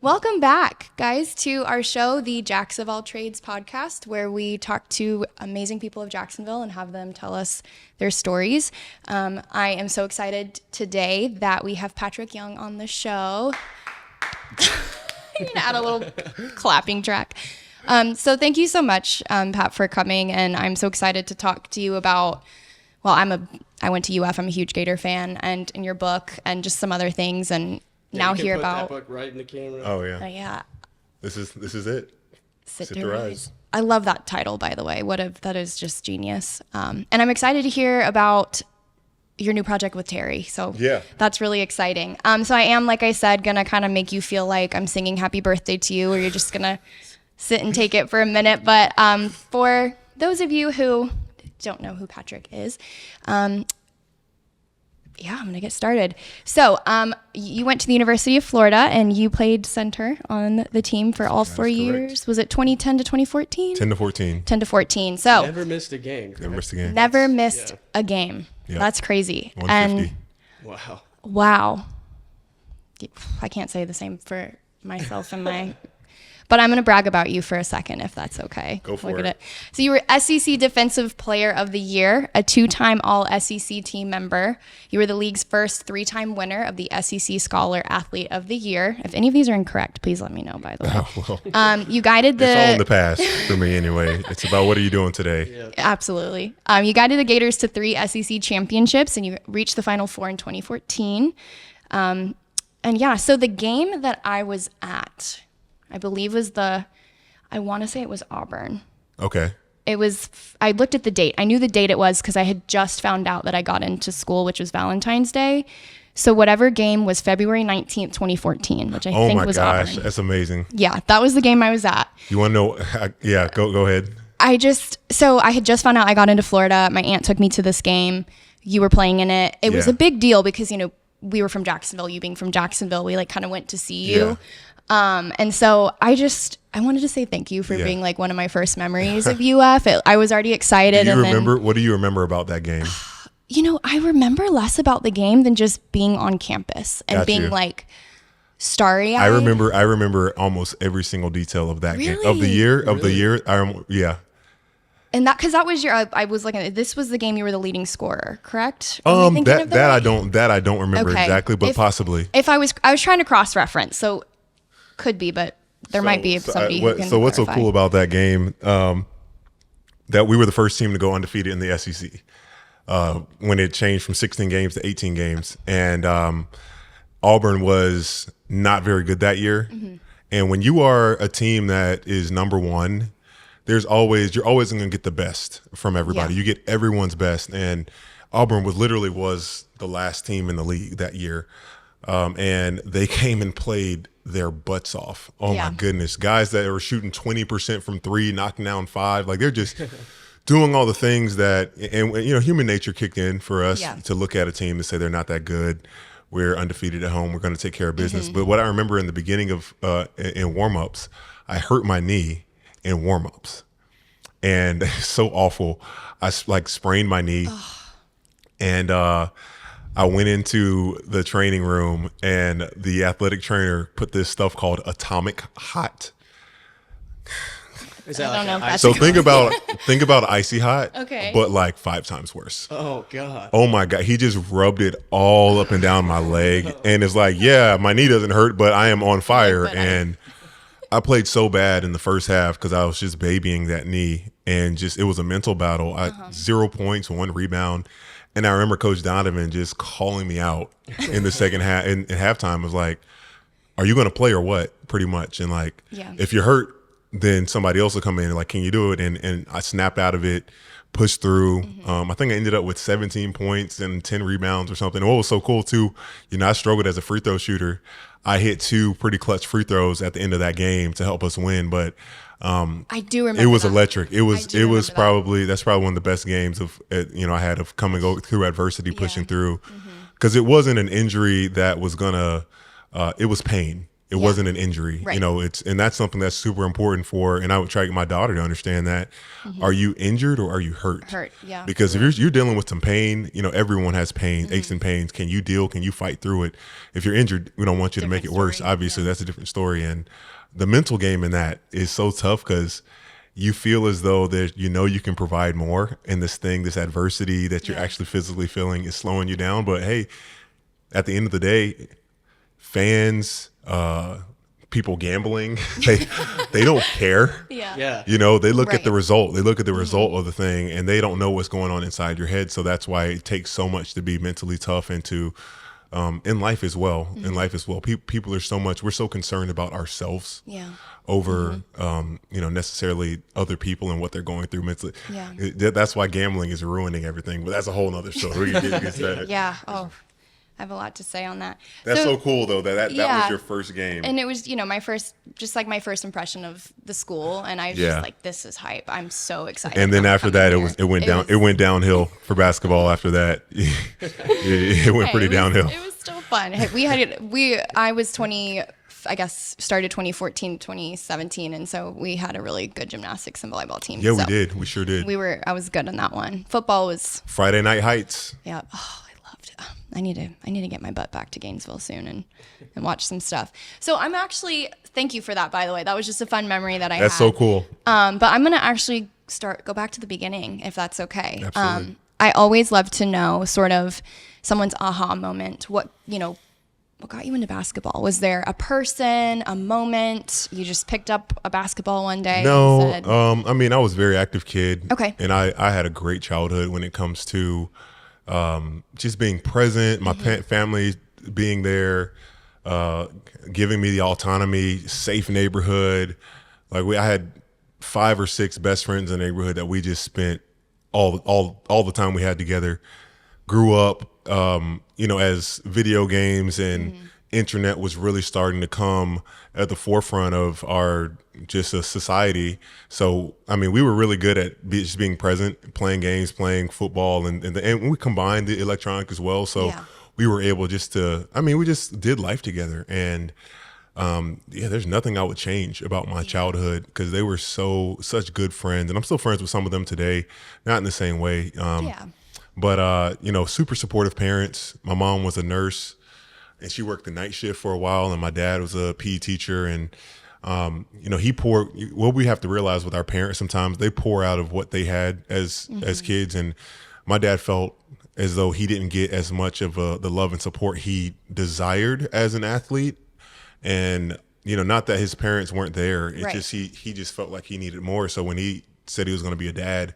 Welcome back, guys, to our show, the Jacks of All Trades podcast, where we talk to amazing people of Jacksonville and have them tell us their stories. I am so excited today that we have Patric Young on the show. I'm going to add a little clapping track. So thank you so much, Pat, for coming, and I'm so excited to talk to you about, well, I went to UF, I'm a huge Gator fan, and in your book, and just some other things, and now hear about that book right in the camera. Oh yeah. Yeah. This is it. Sit to to Rise. Rise. I love that title, by the way. That is just genius. And I'm excited to hear about your new project with Terry. So Yeah. that's really exciting. So I am, like I said, gonna kind of make you feel like I'm singing happy birthday to you, or you're just gonna sit and take it for a minute. But for those of you who don't know who Patric is, yeah, I'm going to get started. So you went to the University of Florida and you played center on the team for all 4 years. Was it 2010 to 2014? 10 to 14. 10 to 14. So Never missed a game. Never missed a game. never missed a game. Yeah. That's crazy. 150. Wow. Wow. I can't say the same for myself and my... But I'm going to brag about you for a second, if that's okay. Go for Look it. at it. So you were SEC Defensive Player of the Year, a 2-time All-SEC team member. You were the league's first 3-time winner of the SEC Scholar Athlete of the Year. If any of these are incorrect, please let me know, by the way. Oh, well, You guided it's all in the the... past for me anyway. It's about what are you doing today? Yeah. Absolutely. You guided the Gators to 3 SEC championships, and you reached the Final Four in 2014. And yeah, so the game that I was at... I believe I want to say it was Auburn. Okay. I looked at the date. I knew the date it was because I had just found out that I got into school, which was Valentine's Day. So whatever game was February 19th, 2014, which I Oh think my was gosh, Auburn. that's amazing. Yeah, that was the game I was at. You want to know? Yeah, go ahead. So I had just found out I got into Florida. My aunt took me to this game. You were playing in it. It was Yeah. a big deal because, we were from Jacksonville. You being from Jacksonville, we kind of went to see you. Yeah. And so I wanted to say thank you for Yeah. being one of my first memories of UF. I was already excited. What do you remember about that game? I remember less about the game than just being on campus and Got being you. starry-eyed. I remember almost every single detail of that game of the Really? year. Yeah. And because that was I was this was the game you were the leading scorer, correct? Am I thinking of That right? I don't remember Okay. exactly, but possibly. If I was trying to cross-reference, so could be, but there might be somebody who can So what's so clarify. cool about that game? That we were the first team to go undefeated in the SEC when it changed from 16 games to 18 games, and Auburn was not very good that year. Mm-hmm. And when you are a team that is number one, you're always going to get the best from everybody. Yeah. You get everyone's best, and Auburn was the last team in the league that year, and they came and played their butts off. Oh Yeah. my goodness, guys that were shooting 20% from 3, knocking down 5, they're just doing all the things that, and human nature kicked in for us Yeah. to look at a team and say they're not that good. We're undefeated at home. We're going to take care of business. Mm-hmm. But what I remember in the beginning of in warm-ups, I hurt my knee in warm-ups, and it's so awful. I sprained my knee, and I went into the training room, and the athletic trainer put this stuff called Atomic Hot. Is that I don't know if that's So think about Icy Hot, Okay. but 5 times worse. Oh God. Oh my God, he just rubbed it all up and down my leg, and it's yeah, my knee doesn't hurt, but I am on fire. But And I played so bad in the first half because I was just babying that knee, and it was a mental battle. 0 points, 1 rebound. And I remember Coach Donovan just calling me out in the second half. In halftime, was are you going to play or what? Pretty much. And Yeah. if you're hurt, then somebody else will come in and can you do it? And I snapped out of it, pushed through. I think I ended up with 17 points and 10 rebounds or something. And what was so cool too, I struggled as a free throw shooter. I hit 2 pretty clutch free throws at the end of that game to help us win. But I do remember it was that. electric. It was remember that. that's probably one of the best games of I had of coming through adversity, pushing Yeah. through, because it wasn't an injury that was gonna it was pain. It wasn't an injury, Right. you know, and that's something that's super important and I would try to get my daughter to understand that. Are you injured or are you hurt? Hurt, yeah. Because if you're dealing with some pain, you know, everyone has pain, aches and pains. Can you fight through it? If you're injured, we don't want you to make it Different worse. story, Obviously, that's a different story. And the mental game in that is so tough because you feel as though that you can provide more, and this adversity that you're actually physically feeling is slowing you down. But hey, at the end of the day, fans, people gambling, they don't care. Yeah. You know, they look at Right. the result. They look at the result of the thing, and they don't know what's going on inside your head. So that's why it takes so much to be mentally tough and to in life as well. In life as well, people are we're so concerned about ourselves. Yeah. Over, necessarily other people and what they're going through mentally. Yeah. That's why gambling is ruining everything. But that's a whole nother story. We can get into that. Yeah. Oh, I have a lot to say on that. That's so cool though. That Yeah. was your first game. And it was, my first impression of the school, and I was Yeah. just like, this is hype. I'm so excited. And then about after coming that, here. it went downhill for basketball. After that, it went pretty downhill. It was still fun. I was 20. I guess started 2014, 2017, and so we had a really good gymnastics and volleyball team. Yeah, we So did. We sure did. I was good on that one. Football was, Friday Night Heights. yeah. Oh, I loved it. I need to get my butt back to Gainesville soon and watch some stuff. So I'm actually, thank you for that, by the way. That was just a fun memory that I had. That's so cool. But I'm gonna actually go back to the beginning, if that's okay. Absolutely. I always love to know sort of someone's aha moment. What got you into basketball? Was there a person, a moment? You just picked up a basketball one day? No, and said, I was a very active kid. Okay. And I had a great childhood when it comes to just being present, my family being there, giving me the autonomy, safe neighborhood. Like I had 5 or 6 best friends in the neighborhood that we just spent all the time we had together. Grew up, as video games and internet was really starting to come at the forefront of our just a society. So, we were really good at just being present, playing games, playing football, and we combined the electronic as well. So we were able just to, we just did life together. And there's nothing I would change about my childhood because they were such good friends. And I'm still friends with some of them today, not in the same way. But, super supportive parents. My mom was a nurse and she worked the night shift for a while. And my dad was a PE teacher. And, what we have to realize with our parents, sometimes they pour out of what they had as kids. And my dad felt as though he didn't get as much of the love and support he desired as an athlete. And, not that his parents weren't there. It just, he just felt like he needed more. So when he said he was going to be a dad,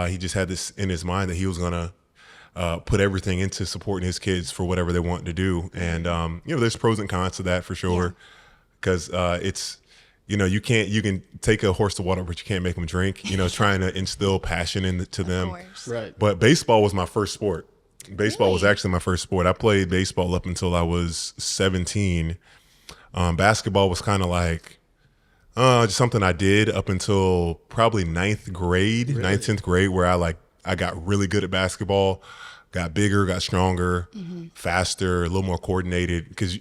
he just had this in his mind that he was going to put everything into supporting his kids for whatever they want to do. And, there's pros and cons to that for sure. Because it's, you can take a horse to water, but you can't make them drink, trying to instill passion into them. Right. But baseball was my first sport. Baseball was actually my first sport. I played baseball up until I was 17. Basketball was kind of like just something I did up until probably 9th grade, 10th grade, where I got really good at basketball, got bigger, got stronger, faster, a little more coordinated. Because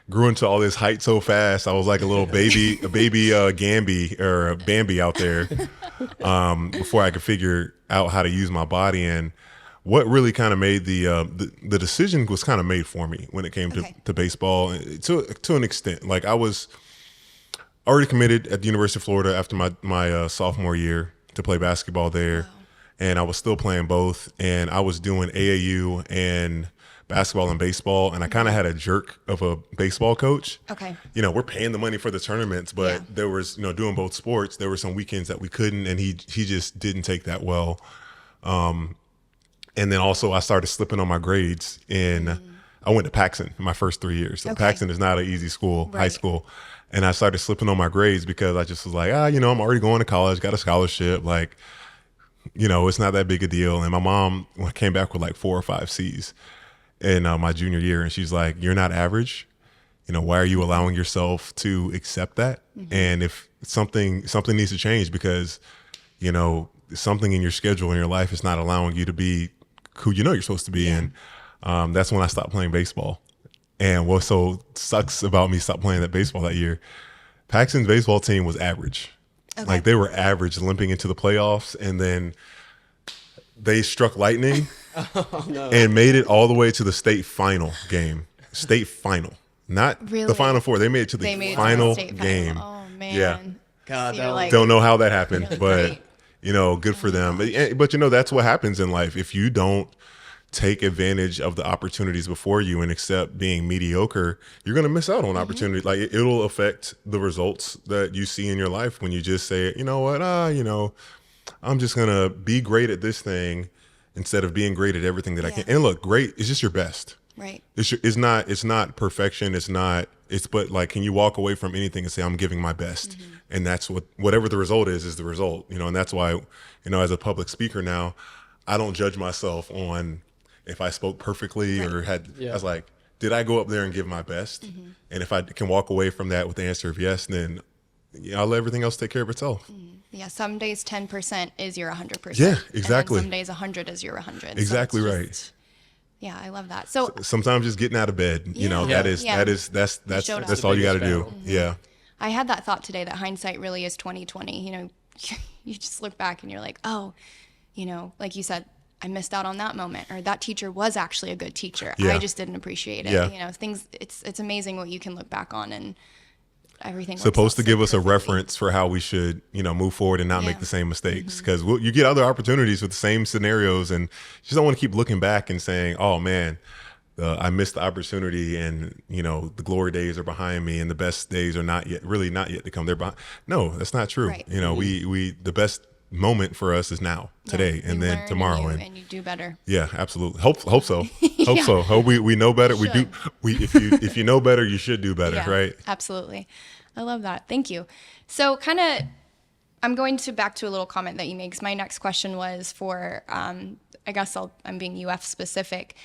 grew into all this height so fast. I was like a little baby, Gamby or a Bambi out there before I could figure out how to use my body. And what really kind of made the decision was kind of made for me when it came to baseball to an extent. Like I was already committed at the University of Florida after my sophomore year to play basketball there. Wow. And I was still playing both. And I was doing AAU and basketball and baseball. And I kind of had a jerk of a baseball coach. Okay. We're paying the money for the tournaments, but there was, doing both sports, there were some weekends that we couldn't, and he just didn't take that well. And then also I started slipping on my grades I went to Paxson my first 3 years. So Paxson is not an easy school, high school. And I started slipping on my grades because I just was like, I'm already going to college, got a scholarship. Like, it's not that big a deal. And my mom came back with like 4 or 5 C's in my junior year. And she's like, you're not average. Why are you allowing yourself to accept that? And if something needs to change because, something in your schedule in your life is not allowing you to be who you're supposed to be. And that's when I stopped playing baseball. And what so sucks about me stop playing that baseball that year, Paxton's baseball team was average. Okay. Like they were average limping into the playoffs, and then they struck lightning and made it all the way to the state final game. State final. Not Really? the Final Four. They made it to the They made it to the final state game. final. Oh man. Yeah. God, So that you're was- like, Don't know how that happened, but Right. you know, good for them. But you know, that's what happens in life. If you don't take advantage of the opportunities before you and accept being mediocre, you're going to miss out on opportunity. Like it'll affect the results that you see in your life when you just say, you know what, you know, I'm just going to be great at this thing instead of being great at everything that I can. And look, great is just your best. right. It's not perfection. But like, can you walk away from anything and say, I'm giving my best? And that's whatever the result is the result, you know? And that's why, you know, as a public speaker now, I don't judge myself on if I spoke perfectly or had, I was like, did I go up there and give my best? And if I can walk away from that with the answer of yes, then I'll let everything else take care of itself. Yeah, some days 10% is your 100%. Yeah, exactly. And some days 100 is your 100. Exactly so it's right. just- Yeah, I love that. So Sometimes just getting out of bed, you know, Yeah. that's showed up. that's all you got to do. Biggest Yeah. I had that thought today that hindsight really is 2020. You know, you just look back and you're like, oh, you know, like you said, I missed out on that moment, or that teacher was actually a good teacher. Yeah. I just didn't appreciate it. Yeah. You know, things. It's amazing what you can look back on and everything. works Supposed out to so give us a perfectly. reference for how we should, you know, move forward and not Yeah. make the same mistakes. Because you get other opportunities with the same scenarios, and you just don't want to keep looking back and saying, "Oh man, I missed the opportunity," and you know, the glory days are behind me, and the best days are not yet to come. They're behind. No, that's not true. Right. You know, we the best moment for us is now, today, Yeah, and you then learn tomorrow, and you do better. yeah, absolutely. Hope so. Hope so. Hope we know better. We do. If you know better, you should do better, Yeah, right? Absolutely. I love that. Thank you. So I'm going back to a little comment that you made, because my next question was for, I guess I'm being UF specific.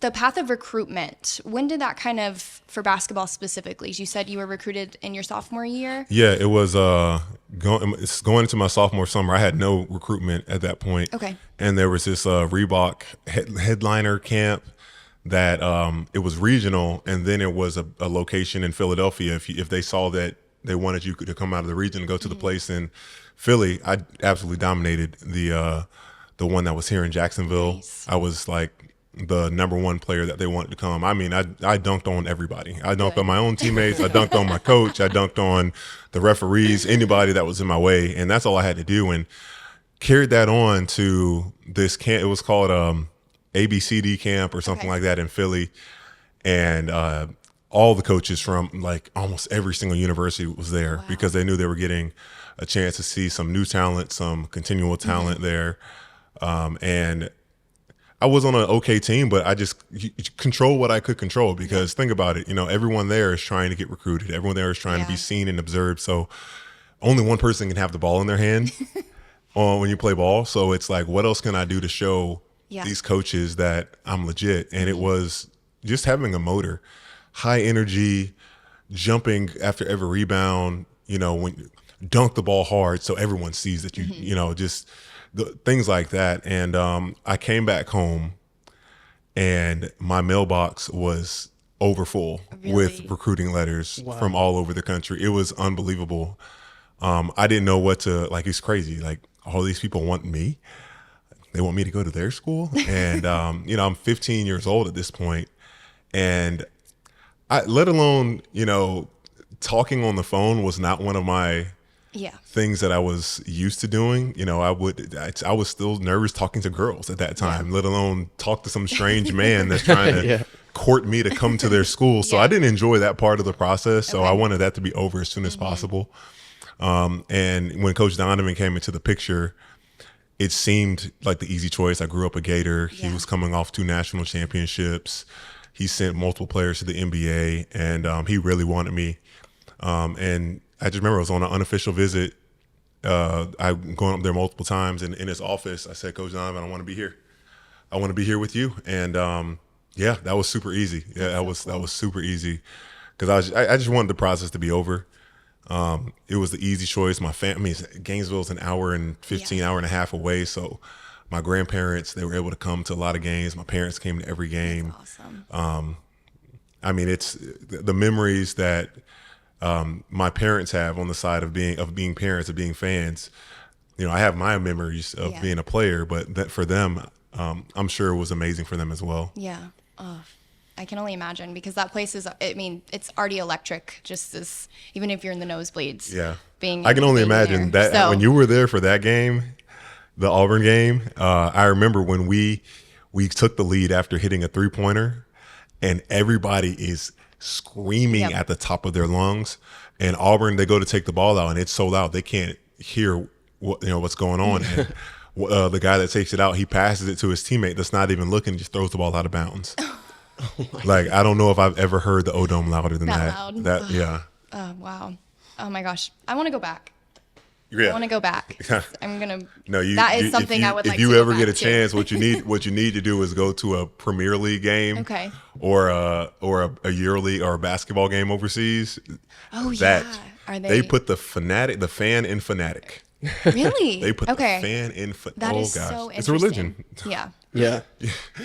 The path of recruitment, when did that kind of, for basketball specifically, you said you were recruited in your sophomore year? Yeah, it was going into my sophomore summer. I had no recruitment at that point. Okay. And there was this Reebok headliner camp that it was regional, and then it was a location in Philadelphia. If they saw that they wanted you to come out of the region and go to the place in Philly, I absolutely dominated the one that was here in Jacksonville. Nice. I was like the number one player that they wanted to come. I mean, I dunked on everybody. I dunked on my own teammates. I dunked on my coach. I dunked on the referees, anybody that was in my way. And that's all I had to do. And carried that on to this camp. It was called ABCD camp or something like that in Philly. And all the coaches from like almost every single university was there because they knew they were getting a chance to see some new talent, some continual talent there. And I was on an okay team, but I just control what I could control, because think about it, you know, everyone there is trying to get recruited. Everyone there is trying to be seen and observed. So only one person can have the ball in their hand when you play ball. So it's like, what else can I do to show these coaches that I'm legit? And it was just having a motor, high energy, jumping after every rebound, you know, when dunk the ball hard so everyone sees that you know, just things like that. And I came back home and my mailbox was overfull with recruiting letters from all over the country. It was unbelievable. I didn't know what to, like, it's crazy. Like, all these people want me. They want me to go to their school. And, you know, I'm 15 years old at this point, and let alone, you know, talking on the phone was not one of my things that I was used to doing. You know, I was still nervous talking to girls at that time, let alone talk to some strange man that's trying to court me to come to their school. So I didn't enjoy that part of the process. So I wanted that to be over as soon as possible. And when Coach Donovan came into the picture, it seemed like the easy choice. I grew up a Gator. He was coming off 2 national championships. He sent multiple players to the NBA, and he really wanted me. And I just remember I was on an unofficial visit. I'm going up there multiple times, and in his office, I said, "Coach Donovan, I want to be here. I want to be here with you." And yeah, that was super easy. Yeah, that was super easy, because I just wanted the process to be over. It was the easy choice. My family, Gainesville's an hour and 15, hour and a half away, so my grandparents, they were able to come to a lot of games. My parents came to every game. That's awesome. I mean, it's the memories that my parents have on the side of being parents, of being fans. You know, I have my memories of being a player, but that for them, I'm sure it was amazing for them as well. Yeah. Oh, I can only imagine, because that place is, I mean, it's already electric, just as, even if you're in the nosebleeds. Yeah. Being I can only being imagine there. that So, when you were there for that game, the Auburn game, I remember when we took the lead after hitting a 3-pointer, and everybody is screaming at the top of their lungs. And Auburn, they go to take the ball out, and it's so loud they can't hear what's going on. And the guy that takes it out, he passes it to his teammate that's not even looking, just throws the ball out of bounds. Like, I don't know if I've ever heard the O-Dome louder than that. loud. That yeah. oh, wow. Oh my gosh. I want to go back. Yeah. I want to go back. I'm going to, No, that is something I would like to If you go ever get a back to. chance, what you need to do is go to a Premier League game, Okay. or a EuroLeague or a basketball game overseas. Oh, That yeah. Are they they? put the fan in fanatic. Really? They put the okay. fan in. That Oh is gosh, so it's a religion. interesting. Yeah. Yeah.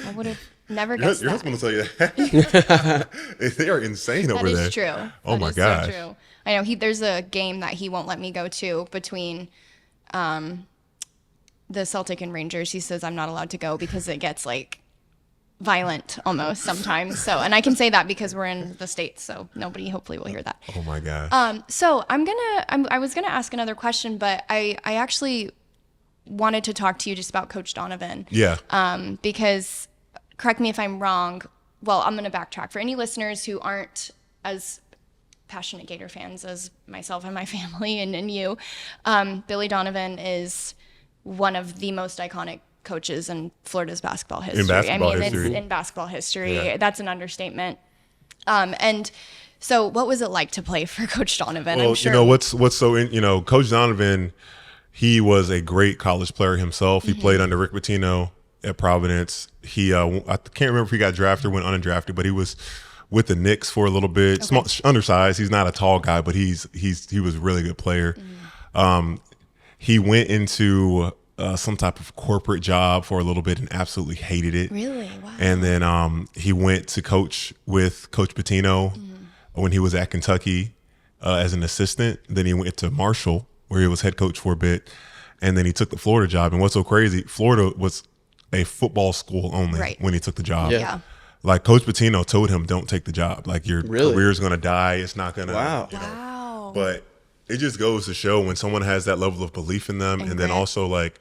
I would have never Your guessed that. husband will tell you that. They are insane over there. That is true. Oh That my is gosh. So true. I know there's a game that he won't let me go to between the Celtic and Rangers. He says I'm not allowed to go because it gets like violent almost sometimes. So, and I can say that because we're in the States, so nobody hopefully will hear that. Oh my gosh. So I was gonna ask another question, but I actually wanted to talk to you just about Coach Donovan. Yeah. Because, correct me if I'm wrong, well, I'm going to backtrack. For any listeners who aren't as passionate Gator fans as myself and my family and you, Billy Donovan is one of the most iconic coaches in Florida's basketball history. History. It's in basketball history. Yeah. That's an understatement. And so what was it like to play for Coach Donovan? Well, I'm sure. you know, what's so, Coach Donovan, he was a great college player himself. He played under Rick Pitino at Providence. He, I can't remember if he got drafted or went undrafted, but he was with the Knicks for a little bit. Okay. Small, undersized. He's not a tall guy, but he was a really good player. He went into some type of corporate job for a little bit and absolutely hated it. Really? Wow. And then he went to coach with Coach Pitino when he was at Kentucky as an assistant. Then he went to Marshall, where he was head coach for a bit. And then he took the Florida job. And what's so crazy, Florida was a football school only when he took the job. Yeah. Like Coach Pitino told him, don't take the job. Like your career's going to die. It's not going to. Wow. Wow. But it just goes to show when someone has that level of belief in them. And then grit. also, like,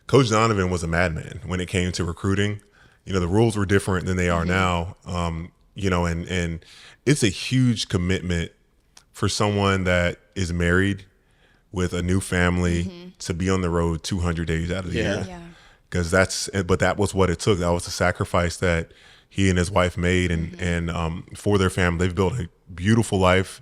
Coach Donovan was a madman when it came to recruiting. The rules were different than they are now. And it's a huge commitment for someone that is married with a new family to be on the road 200 days out of the year. Yeah. Because but that was what it took. That was the sacrifice that he and his wife made, and for their family. They've built a beautiful life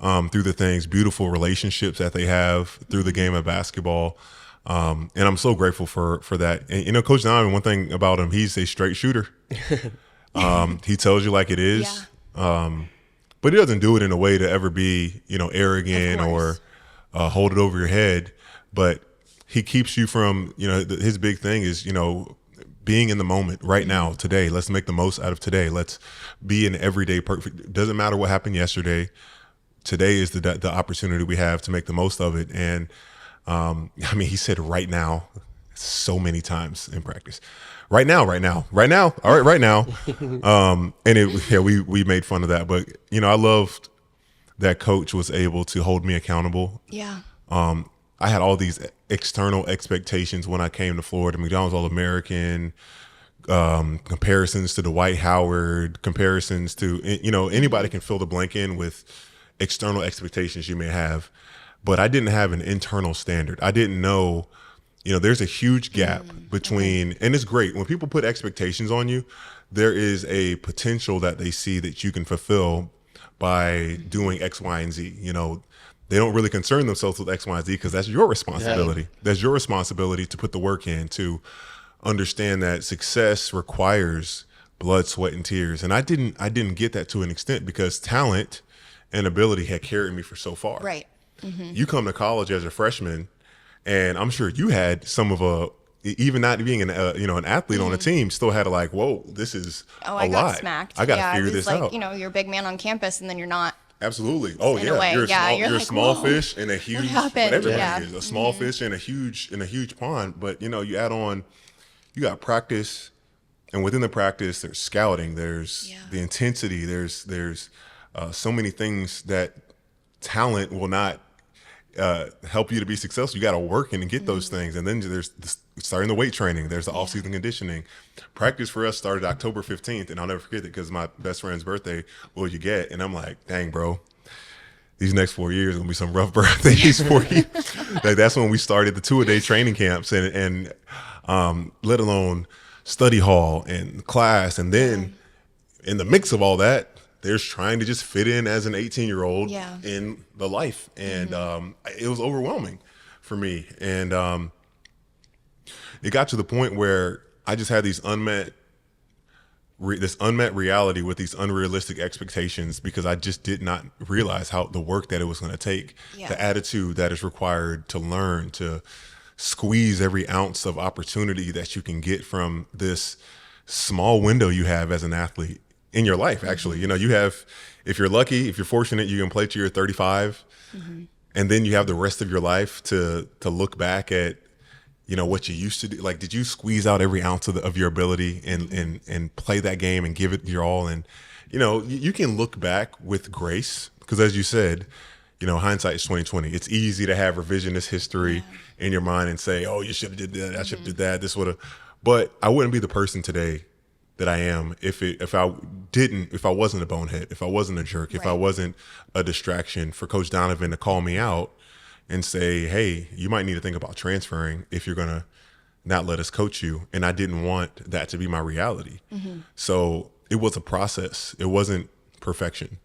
through the things, beautiful relationships that they have through the game of basketball. And I'm so grateful for that. And, Coach Donovan, one thing about him, he's a straight shooter. He tells you like it is. But he doesn't do it in a way to ever be, arrogant or hold it over your head. But he keeps you from, his big thing is, being in the moment right now, today. Let's make the most out of today. Let's be an everyday perfect. Doesn't matter what happened yesterday. Today is the opportunity we have to make the most of it. And he said right now so many times in practice. Right now. All right, right now. We made fun of that. But, I loved that Coach was able to hold me accountable. Yeah. I had all these external expectations when I came to Florida. McDonald's All-American, comparisons to Dwight Howard, comparisons to, anybody can fill the blank in with external expectations you may have. But I didn't have an internal standard. I didn't know, there's a huge gap between, and it's great. When people put expectations on you, there is a potential that they see that you can fulfill by doing X, Y, and Z. They don't really concern themselves with X, Y, and Z because that's your responsibility. Yeah. That's your responsibility to put the work in, to understand that success requires blood, sweat, and tears. And I didn't get that to an extent because talent and ability had carried me for so far. Right. Mm-hmm. You come to college as a freshman, and I'm sure you had some of even not being an athlete on a team, still had to like, whoa, this is I a got lot. smacked. I got to Yeah, it figure was this like, out. you're a big man on campus, and then you're not. Absolutely. Oh In a yeah, way, you're a yeah, small, you're you're a like, small whoa, fish in a huge, happened? whatever Yeah. it is, a small fish in a huge pond. But you add on, you got practice, and within the practice, there's scouting, there's the intensity, there's so many things that talent will not help you to be successful. You got to work in and get those things. And then there's starting the weight training. There's the off-season conditioning. Practice for us started October 15th, and I'll never forget it because my best friend's birthday. What you get? And I'm like, dang, bro, these next 4 years are gonna be some rough birthdays for you. Like that's when we started the 2-a-day training camps, and let alone study hall and class, and then in the mix of all that, there's trying to just fit in as an 18-year-old in the life. And it was overwhelming for me. And it got to the point where I just had these unmet reality with these unrealistic expectations, because I just did not realize how the work that it was going to take, the attitude that is required to learn, to squeeze every ounce of opportunity that you can get from this small window you have as an athlete in your life. Actually, you have, if you're lucky, if you're fortunate, you can play till you're 35, and then you have the rest of your life to look back at, what you used to do. Like, did you squeeze out every ounce of your ability and play that game and give it your all? And you can look back with grace, because as you said, hindsight is 20/20. It's easy to have revisionist history in your mind and say, oh, you should have did that, I should have did that, this would have. But I wouldn't be the person today that I am if I wasn't a bonehead, if I wasn't a jerk, if I wasn't a distraction for Coach Donovan to call me out and say, hey, you might need to think about transferring if you're going to not let us coach you. And I didn't want that to be my reality. So it was a process. It wasn't perfection.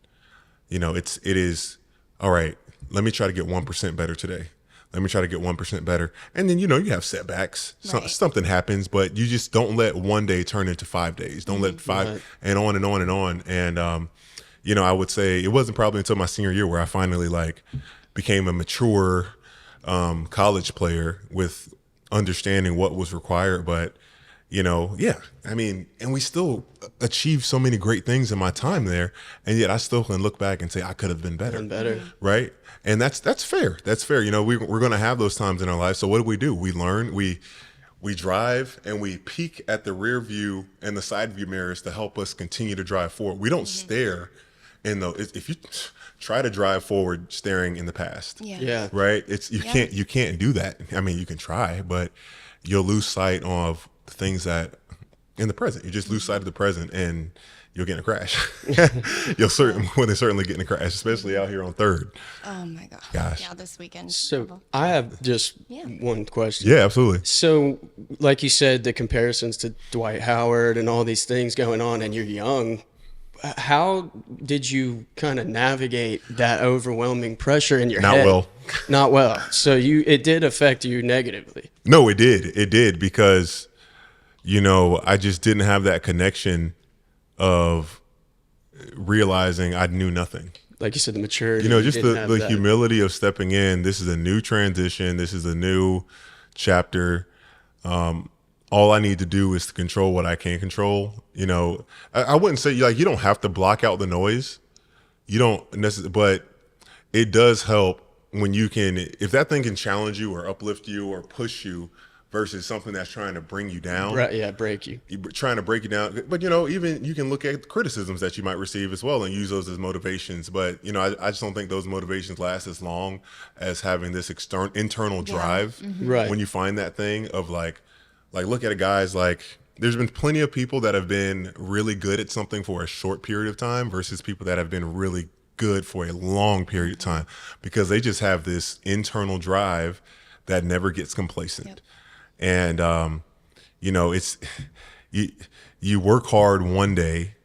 It is, all right, let me try to get 1% better today. Let me try to get 1% better. And then, you have setbacks. Something happens, but you just don't let one day turn into 5 days. Don't let five and on and on and on. And, I would say it wasn't probably until my senior year where I finally became a mature college player with understanding what was required. But, and we still achieved so many great things in my time there. And yet I still can look back and say I could have been better. Right. And that's fair. That's fair. We're going to have those times in our life. So what do? We learn, we drive, and we peek at the rear view and the side view mirrors to help us continue to drive forward. We don't stare if you try to drive forward staring in the past. Right. You can't do that. I mean, you can try, but you'll lose sight of the things that in the present. You just lose sight of the present, and you'll get in a crash. You'll certainly get in a crash, especially out here on Third. Oh my gosh. Yeah, this weekend. So I have just one question. Yeah, absolutely. So like you said, the comparisons to Dwight Howard and all these things going on, and you're young. How did you kind of navigate that overwhelming pressure in your head? Not well. So it did affect you negatively. No, it did. It did, because, I just didn't have that connection of realizing I knew nothing. Like you said, the maturity. Just the humility of stepping in. This is a new transition. This is a new chapter. All I need to do is to control what I can control. I wouldn't say you don't have to block out the noise. You don't necessarily, but it does help when you can, if that thing can challenge you or uplift you or push you versus something that's trying to bring you down. Right, yeah, break you. Trying to break you down. But, even you can look at criticisms that you might receive as well and use those as motivations. But, I just don't think those motivations last as long as having this internal drive. Right. When you find that thing of like look at guys there's been plenty of people that have been really good at something for a short period of time versus people that have been really good for a long period of time, because they just have this internal drive that never gets complacent. And, it's, you work hard one day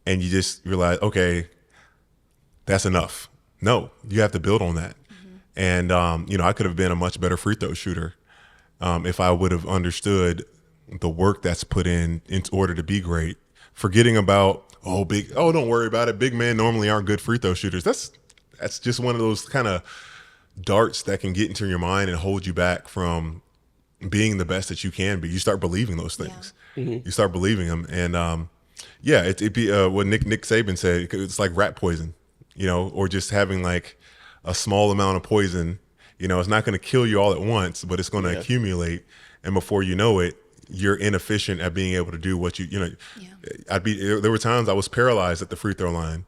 and you just realize, okay, that's enough. No, you have to build on that. And, I could have been a much better free throw shooter if I would have understood the work that's put in order to be great, forgetting about, don't worry about it. Big men normally aren't good free throw shooters. That's just one of those kind of darts that can get into your mind and hold you back from being the best that you can be. You start believing those things. Yeah. You start believing them. And yeah, it'd be what Nick Saban said. It's like rat poison, you know, or just having like a small amount of poison. You know, it's not going to kill you all at once, but it's going to accumulate. And before you know it, you're inefficient at being able to do what you know. Yeah. There were times I was paralyzed at the free throw line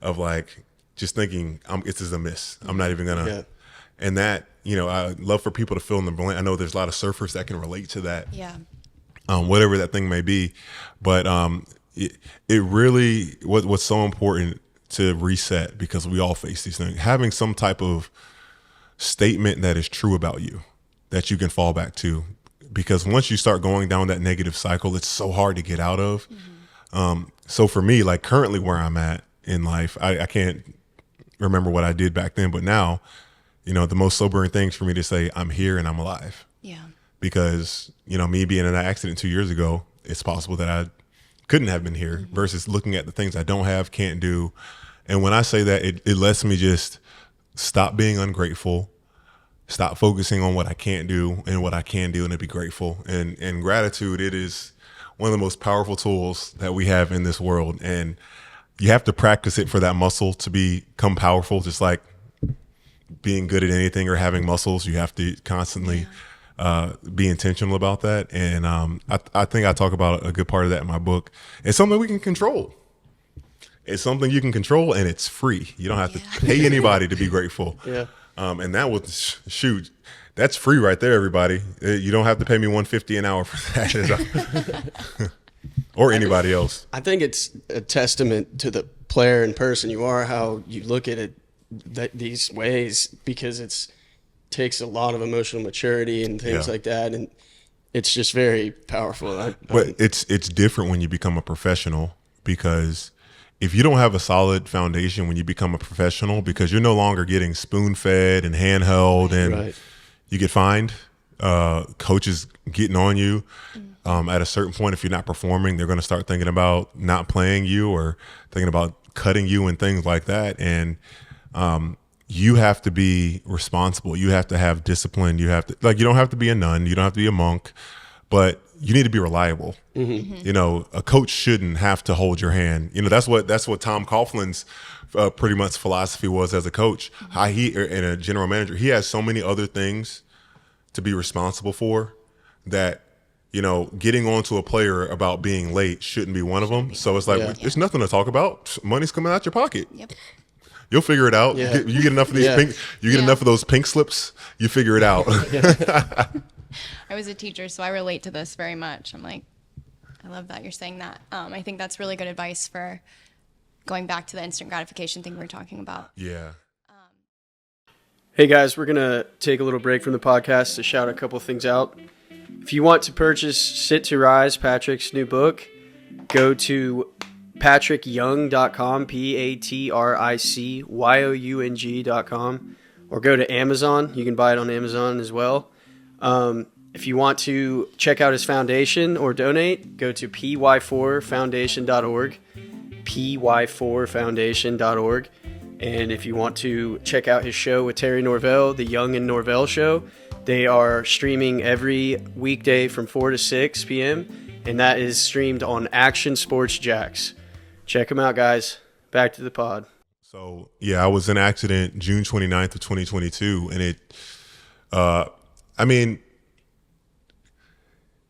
of like just thinking, this is a miss. I'm not even going to. And that, you know, I love for people to fill in the blank. I know there's a lot of surfers that can relate to that. Yeah. Whatever that thing may be. But it really, what's so important to reset, because we all face these things, having some type of statement that is true about you that you can fall back to. Because once you start going down that negative cycle, it's so hard to get out of. So for me, like currently where I'm at in life, I can't remember what I did back then, but now, you know, the most sobering thing is for me to say, I'm here and I'm alive. Yeah. Because, you know, me being in an accident 2 years ago, it's possible that I couldn't have been here versus looking at the things I don't have, can't do. And when I say that, it lets me just stop being ungrateful, stop focusing on what I can't do and what I can do, and to be grateful. And gratitude, it is one of the most powerful tools that we have in this world. And you have to practice it for that muscle to become powerful, just like being good at anything or having muscles. You have to constantly be intentional about that. And I think I talk about a good part of that in my book. It's something we can control. It's something you can control, and it's free. You don't have to pay anybody to be grateful. And that was, shoot, that's free right there, everybody. You don't have to pay me $150 an hour for that. Or anybody else. I think it's a testament to the player and person you are, how you look at it these ways, because it takes a lot of emotional maturity and things like that, and it's just very powerful. But it's different when you become a professional, because if you don't have a solid foundation when you become a professional, because you're no longer getting spoon-fed and handheld, and you get fined, coaches getting on you. At a certain point, if you're not performing, they're going to start thinking about not playing you or thinking about cutting you and things like that. And you have to be responsible. You have to have discipline. You have to, like, you don't have to be a nun. You don't have to be a monk, but you need to be reliable. You know, a coach shouldn't have to hold your hand. You know, that's what Tom Coughlin's pretty much philosophy was as a coach. How he, and a general manager, he has so many other things to be responsible for that, you know, getting on to a player about being late shouldn't be one of them. So it's like, there's nothing to talk about. Money's coming out your pocket. You'll figure it out. You get enough of these pink, you get enough of those pink slips, you figure it out. I was a teacher, so I relate to this very much. I'm like, I love that you're saying that. I think that's really good advice for going back to the instant gratification thing we were talking about. Hey guys, we're going to take a little break from the podcast to shout a couple things out. If you want to purchase Sit to Rise, Patric's new book, go to patricyoung.com, patricyoung.com, or go to Amazon. You can buy it on Amazon as well. If you want to check out his foundation or donate, go to py4foundation.org, py4foundation.org. And if you want to check out his show with Terry Norvelle, the Young and Norvelle Show, they are streaming every weekday from 4 to 6 p.m., and that is streamed on Action Sports Jacks. Check them out, guys. Back to the pod. So, yeah, I was in an accident June 29th of 2022, and it, I mean,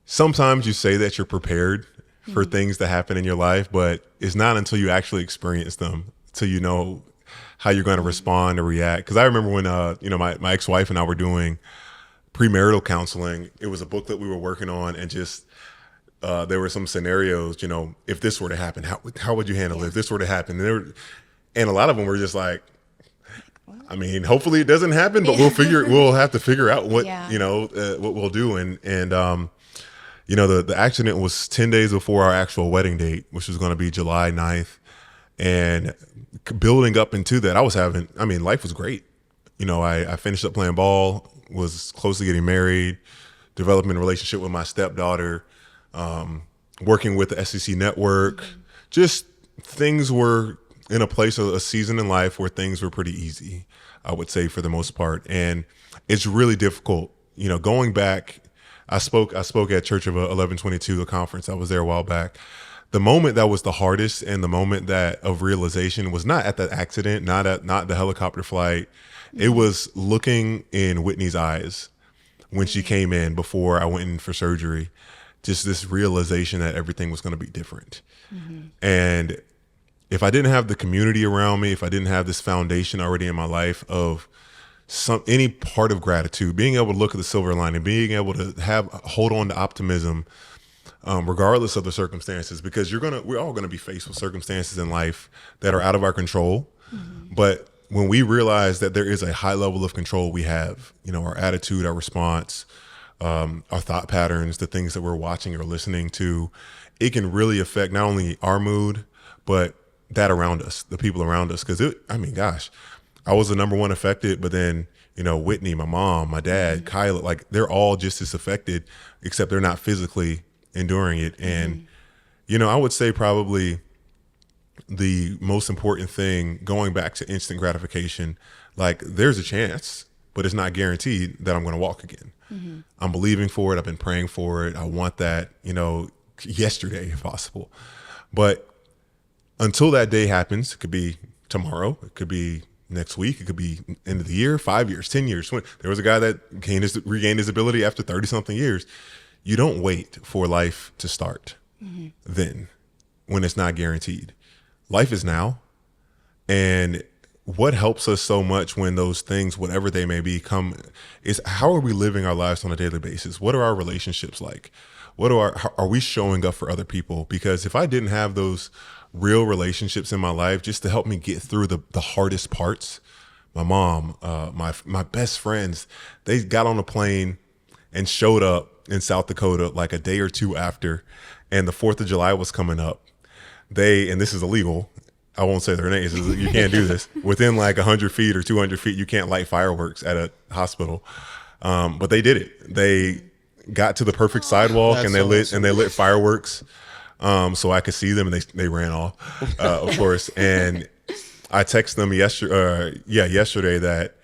sometimes you say that you're prepared for things to happen in your life, but it's not until you actually experience them, till you know how you're going to respond or react. Because I remember when, you know, my ex-wife and I were doing premarital counseling. It was a book that we were working on, and just there were some scenarios, you know, if this were to happen, how would you handle it? If this were to happen? And a lot of them were just like, I mean, hopefully it doesn't happen, but we'll have to figure out what, you know, what we'll do. And you know, the accident was 10 days before our actual wedding date, which was going to be July 9th. And building up into that, life was great. You know, I finished up playing ball, was close to getting married, developing a relationship with my stepdaughter, working with the SEC network. Just things were in a place, a season in life where things were pretty easy, I would say, for the most part. And it's really difficult, you know, going back I spoke at Church of 1122, the conference. I was there a while back. The moment that was the hardest and the moment that of realization was not at that accident, not the helicopter flight. It was looking in Whitney's eyes when she came in before I went in for surgery. Just this realization that everything was going to be different. And if I didn't have the community around me, if I didn't have this foundation already in my life of any part of gratitude, being able to look at the silver lining, being able to hold on to optimism, regardless of the circumstances, because we're all gonna be faced with circumstances in life that are out of our control. But when we realize that there is a high level of control we have, our attitude, our response, our thought patterns, the things that we're watching or listening to, it can really affect not only our mood, but that around us, the people around us. Because I was the number one affected, but then Whitney, my mom, my dad, Kyla, like they're all just as affected, except they're not physically enduring it. And I would say probably the most important thing, going back to instant gratification, like there's a chance, but it's not guaranteed that I'm going to walk again. I'm believing for it. I've been praying for it. I want that, yesterday if possible. But until that day happens, it could be tomorrow, it could be next week, it could be end of the year, 5 years, 10 years. There was a guy that regained his ability after 30 something years. You don't wait for life to start then when it's not guaranteed. Life is now. And what helps us so much when those things, whatever they may be, come is how are we living our lives on a daily basis? What are our relationships like? How are we showing up for other people? Because if I didn't have those real relationships in my life just to help me get through the hardest parts, my mom, my best friends, they got on a plane and showed up in South Dakota like a day or two after, and the 4th of July was coming up. And this is illegal, I won't say their names, you can't do this. Within like 100 feet or 200 feet, you can't light fireworks at a hospital. But they did it. They got to the perfect sidewalk and they lit fireworks. So I could see them, and they ran off, of course. And I texted them yesterday that,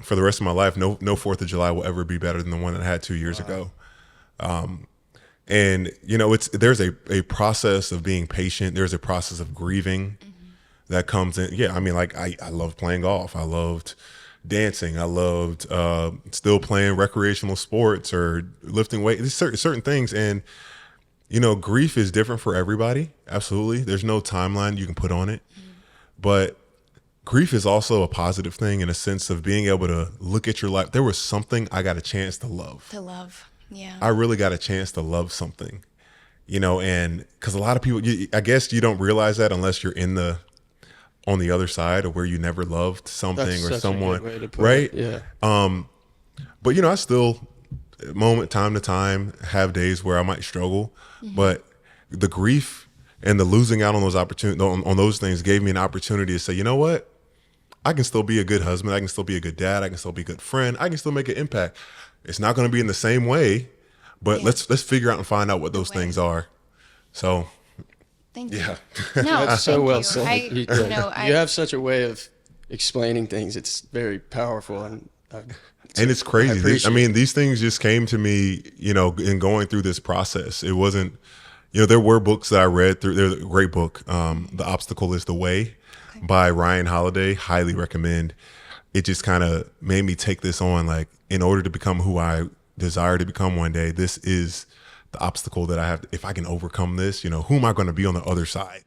for the rest of my life, no 4th of July will ever be better than the one that I had 2 years ago. And there's a process of being patient. There's a process of grieving that comes in. Yeah, I mean, like I loved playing golf. I loved dancing. I loved still playing recreational sports or lifting weights. Certain things, and grief is different for everybody. Absolutely, there's no timeline you can put on it, but grief is also a positive thing in a sense of being able to look at your life. There was something I got a chance to love. Yeah. I really got a chance to love something, and because a lot of people, I guess you don't realize that unless you're on the other side of where you never loved something. That's or someone, a good way to put right? It. Yeah. But I still, time to time, have days where I might struggle, but the grief and the losing out on those opportunities, on those things, gave me an opportunity to say, you know what? I can still be a good husband. I can still be a good dad. I can still be a good friend. I can still make an impact. It's not going to be in the same way, but let's figure out and find out what those things are. So, thank you. Yeah. No, that's so well said. You have such a way of explaining things. It's very powerful, and it's crazy. I mean, these things just came to me, in going through this process. It wasn't, there were books that I read through. There's a great book, The Obstacle is the Way by Ryan Holiday. Highly recommend. It just kind of made me take this on, like, in order to become who I desire to become one day, this is the obstacle that I have. If I can overcome this, who am I going to be on the other side?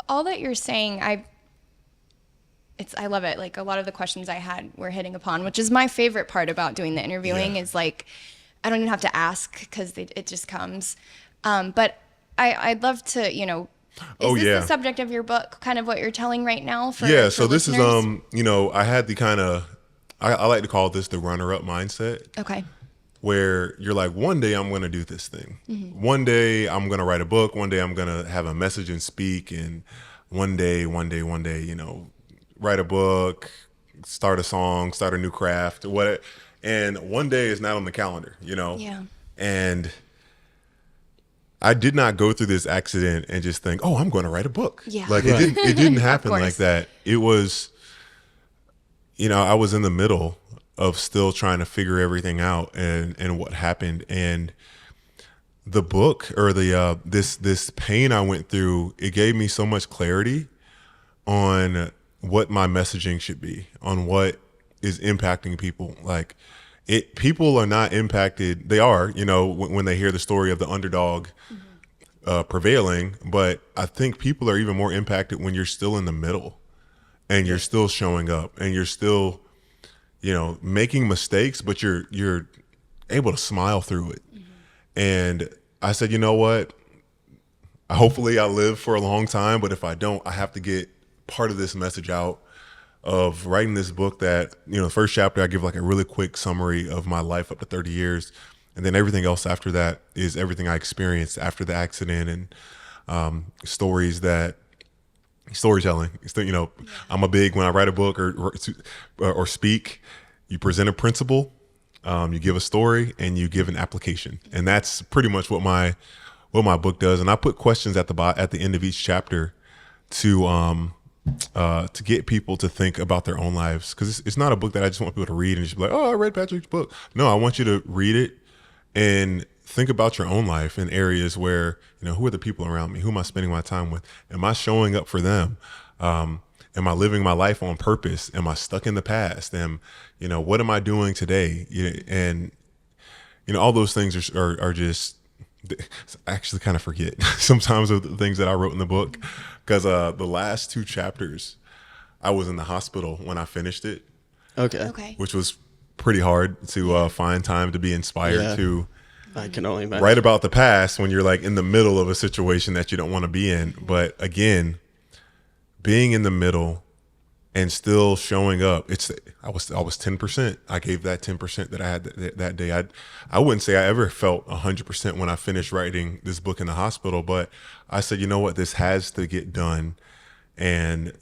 All that you're saying, I love it. Like, a lot of the questions I had were hitting upon, which is my favorite part about doing the interviewing is like, I don't even have to ask because it just comes. But I'd love to, is this the subject of your book, kind of what you're telling right now? So this is, I had the kind of, I like to call this the runner-up mindset. Okay. Where you're like, one day I'm going to do this thing. One day I'm going to write a book. One day I'm going to have a message and speak. And one day, write a book, start a song, start a new craft, what. And one day is not on the calendar, Yeah. And I did not go through this accident and just think, oh, I'm going to write a book. Yeah. Like it didn't happen like that. It was, I was in the middle of still trying to figure everything out and what happened. And the book, or the this pain I went through, it gave me so much clarity on what my messaging should be, on what is impacting people. Like, people are not impacted. They are, when they hear the story of the underdog prevailing. But I think people are even more impacted when you're still in the middle and you're still showing up and you're still, making mistakes, but you're able to smile through it. And I said, you know what? Hopefully I live for a long time, but if I don't, I have to get part of this message out of writing this book. That, the first chapter, I give like a really quick summary of my life up to 30 years. And then everything else after that is everything I experienced after the accident, and storytelling. I'm a big, when I write a book or speak, you present a principle, you give a story, and you give an application. And that's pretty much what my book does. And I put questions at the end of each chapter to get people to think about their own lives. Because it's not a book that I just want people to read and just be like, oh, I read Patric's book. No, I want you to read it and think about your own life in areas where, who are the people around me? Who am I spending my time with? Am I showing up for them? Am I living my life on purpose? Am I stuck in the past? What am I doing today? And, all those things are just, I actually kind of forget sometimes of the things that I wrote in the book, because the last 2 chapters, I was in the hospital when I finished it. Okay. Which was pretty hard to find time to be inspired to I can only imagine. write about the past when you're like in the middle of a situation that you don't want to be in. But again, being in the middle and still showing up, I was 10%. I gave that 10% that I had that day. I wouldn't say I ever felt 100% when I finished writing this book in the hospital, but I said, you know what, this has to get done. And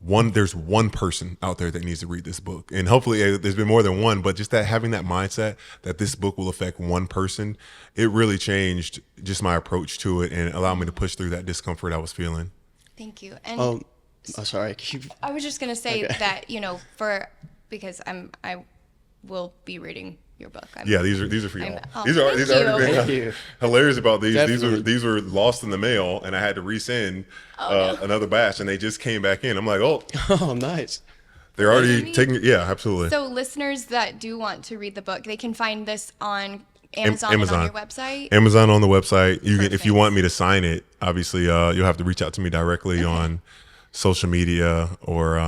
there's one person out there that needs to read this book, and hopefully there's been more than one, but just that, having that mindset that this book will affect one person, it really changed just my approach to it and allowed me to push through that discomfort I was feeling. Thank you. And sorry. I was just going to say that, because I will be reading your book. These are for y'all. These thank are hilarious about these. Definitely. These were lost in the mail, and I had to resend another batch, and they just came back in. I'm like, oh, nice. They're already taking it. Yeah, absolutely. So listeners that do want to read the book, they can find this on Amazon. And on your website. Amazon on the website. You can, if you want me to sign it, obviously you'll have to reach out to me directly on social media or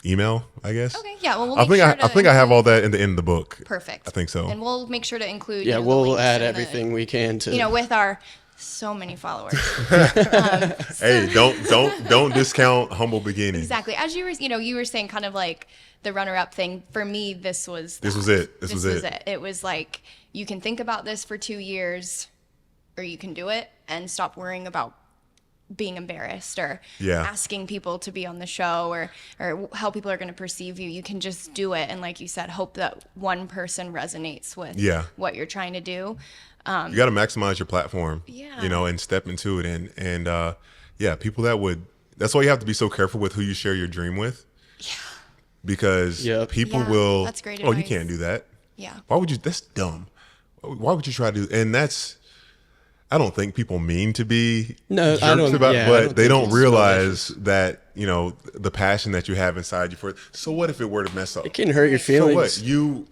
email, I guess. Okay, yeah. Well, I think I have all that in the end of the book. Perfect. I think so. And we'll make sure to include. Yeah, we'll add everything we can to. With our so many followers. Hey, don't discount humble beginnings. Exactly. As you were saying, kind of like the runner-up thing. For me, this was it. This was it. It was like, you can think about this for 2 years, or you can do it and stop worrying about being embarrassed or asking people to be on the show or how people are going to perceive you. You can just do it, and like you said, hope that one person resonates with what you're trying to do. You got to maximize your platform, yeah. And step into it. And people that's why you have to be so careful with who you share your dream with. Yeah. Because people will, that's great advice. Advice. You can't do that. Yeah. Why would you? That's dumb. Why would you try to do? And I don't think people mean to be jerks about it, but they don't realize that, the passion that you have inside you for it. So what if it were to mess up? It can hurt your feelings. So what?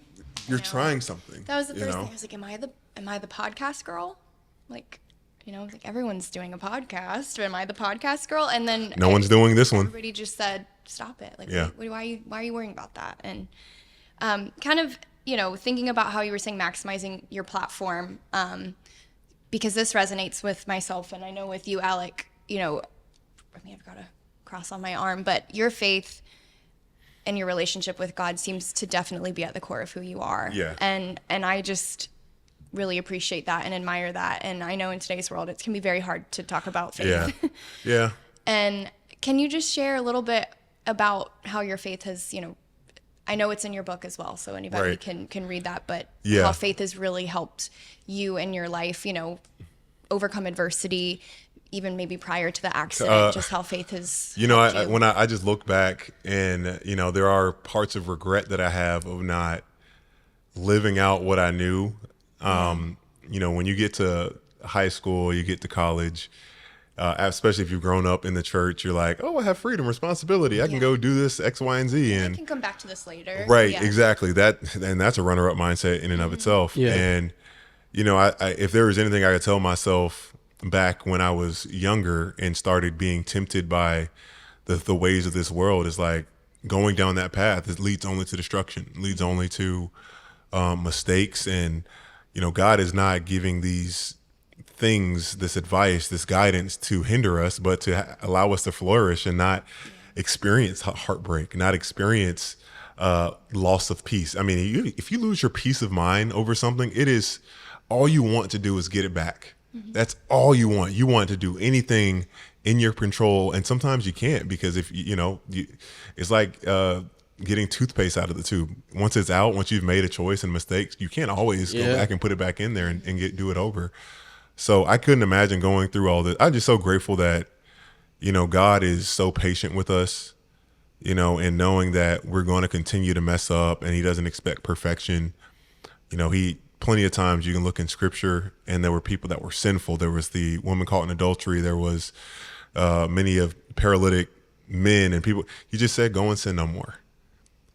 You're trying something. That was the first thing. I was like, am I the podcast girl? Like, like everyone's doing a podcast. Am I the podcast girl? And then no one's doing this one. Everybody just said, stop it. Like, why are you worrying about that? And kind of, thinking about how you were saying maximizing your platform, because this resonates with myself, and I know with you, Alec, I've got a cross on my arm, but your faith and your relationship with God seems to definitely be at the core of who you are. Yeah. And I just really appreciate that and admire that. And I know in today's world, it can be very hard to talk about faith. Yeah. Yeah. And can you just share a little bit about how your faith has, I know it's in your book as well, so anybody can read that, but how faith has really helped you in your life, overcome adversity, even maybe prior to the accident, just how faith has You know, helped you? when I just look back and, there are parts of regret that I have of not living out what I knew. When you get to high school, you get to college, especially if you've grown up in the church, you're like, oh, I have freedom, responsibility. I can go do this X, Y, and Z. I And can come back to this later. right, Yeah. exactly. And that's a runner-up mindset in and of itself. Yeah. And, if there was anything I could tell myself back when I was younger and started being tempted by the ways of this world, is like going down that path. It leads only to destruction, leads only to mistakes. And, God is not giving these things, this advice, this guidance to hinder us, but to allow us to flourish and not experience heartbreak, not experience loss of peace. I mean, if you lose your peace of mind over something, it is all you want to do is get it back. That's all you want. You want to do anything in your control, and sometimes you can't, because if it's like getting toothpaste out of the tube. Once it's out, once you've made a choice and mistakes, you can't always go back and put it back in there and do it over. So I couldn't imagine going through all this. I'm just so grateful that God is so patient with us, and knowing that we're going to continue to mess up, and He doesn't expect perfection. Plenty of times you can look in scripture and there were people that were sinful. There was the woman caught in adultery. There was many of paralytic men and people. He just said, go and sin no more.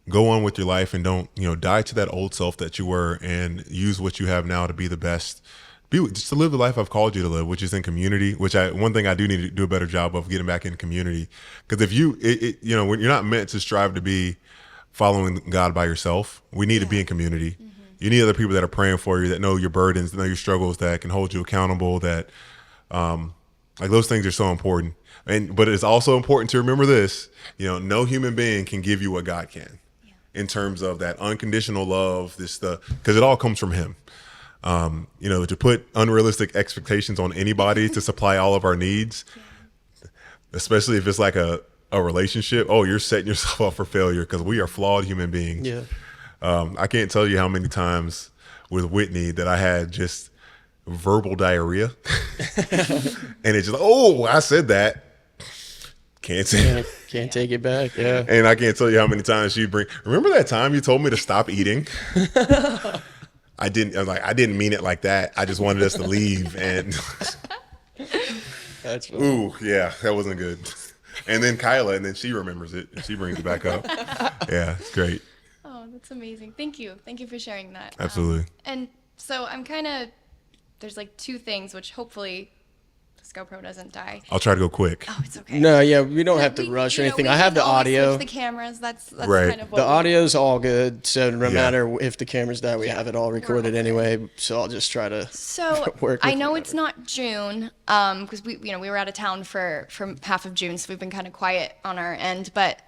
Go on with your life and don't, die to that old self that you were, and use what you have now to be the best. Just to live the life I've called you to live, which is in community, one thing I do need to do a better job of getting back in community. Because if when you're not meant to strive to be following God by yourself, we need to be in community. You need other people that are praying for you, that know your burdens, that know your struggles, that can hold you accountable, that those things are so important. But it's also important to remember this, no human being can give you what God can in terms of that unconditional love, because it all comes from Him. To put unrealistic expectations on anybody to supply all of our needs, especially if it's like a relationship, you're setting yourself up for failure, because we are flawed human beings. Yeah. I can't tell you how many times with Whitney that I had just verbal diarrhea. And it's just, I said that. Can't say it. Can't take it back. Yeah. And I can't tell you how many times remember that time you told me to stop eating? I didn't mean it like that. I just wanted us to leave. And That's funny. ooh, yeah, that wasn't good. And then Kyla, and then she remembers it and she brings it back up. Yeah, it's great. Oh, that's amazing. Thank you. Thank you for sharing that. Absolutely. And so there's like two things which hopefully this GoPro doesn't die. I'll try to go quick. Oh, it's okay. No, yeah, we don't have to rush or anything. I have the audio. The cameras. That's Right. kind of what The audio's all good, so no Yeah. matter if the camera's down, we have it all recorded anyway. So I'll just try to So work I with know it. it's not June, because we were out of town for half of June, so we've been kind of quiet on our end. But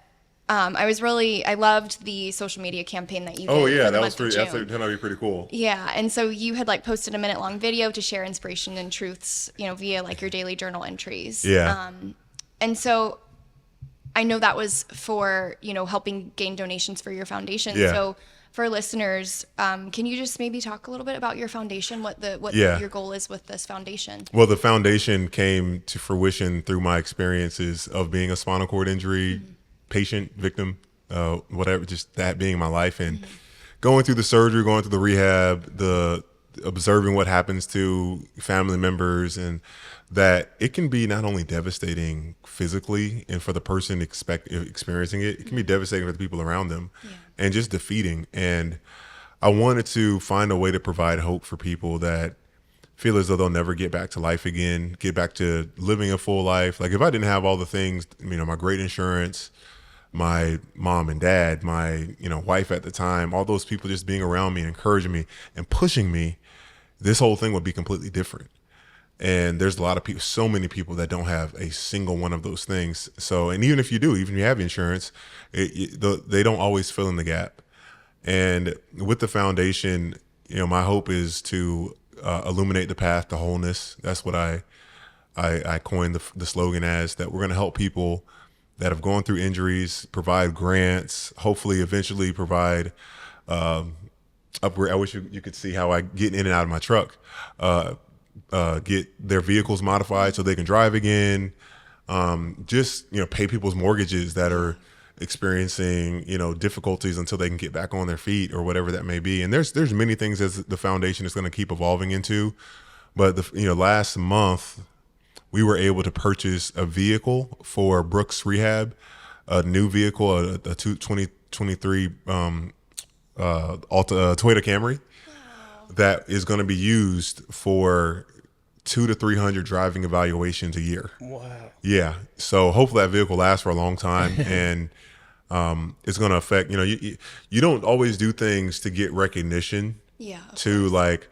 I loved the social media campaign that you did. Oh yeah, for the that was month of pretty. That's June. turned out to be pretty cool. Yeah, and so you had posted a minute-long video to share inspiration and truths, via your daily journal entries. Yeah. And so I know that was for, helping gain donations for your foundation. Yeah. So for listeners, can you just maybe talk a little bit about your foundation, what Yeah. your goal is with this foundation? Well, the foundation came to fruition through my experiences of being a spinal cord injury patient, victim, whatever, just that being my life, and going through the surgery, going through the rehab, the observing what happens to family members, and that it can be not only devastating physically and for the person experiencing it, it can be devastating for the people around them, and just defeating. And I wanted to find a way to provide hope for people that feel as though they'll never get back to life again, get back to living a full life. Like if I didn't have all the things, my great insurance, my mom and dad, my, wife at the time, all those people just being around me and encouraging me and pushing me, this whole thing would be completely different. And there's a lot of people, so many people that don't have a single one of those things. So, and even if you do, even if you have insurance, they don't always fill in the gap. And with the foundation, my hope is to illuminate the path to wholeness. That's what I coined the slogan as, that we're going to help people that have gone through injuries, provide grants, hopefully eventually provide upgrade. I wish you could see how I get in and out of my truck. get their vehicles modified so they can drive again. Just, pay people's mortgages that are experiencing, difficulties until they can get back on their feet or whatever that may be. And there's many things as the foundation is going to keep evolving into. But last month we were able to purchase a vehicle for Brooks Rehab, a new vehicle, a 2023 Toyota Camry that is going to be used for 200 to 300 driving evaluations a year. Wow. Yeah. So hopefully that vehicle lasts for a long time, and it's going to affect, you don't always do things to get recognition. Yeah. To like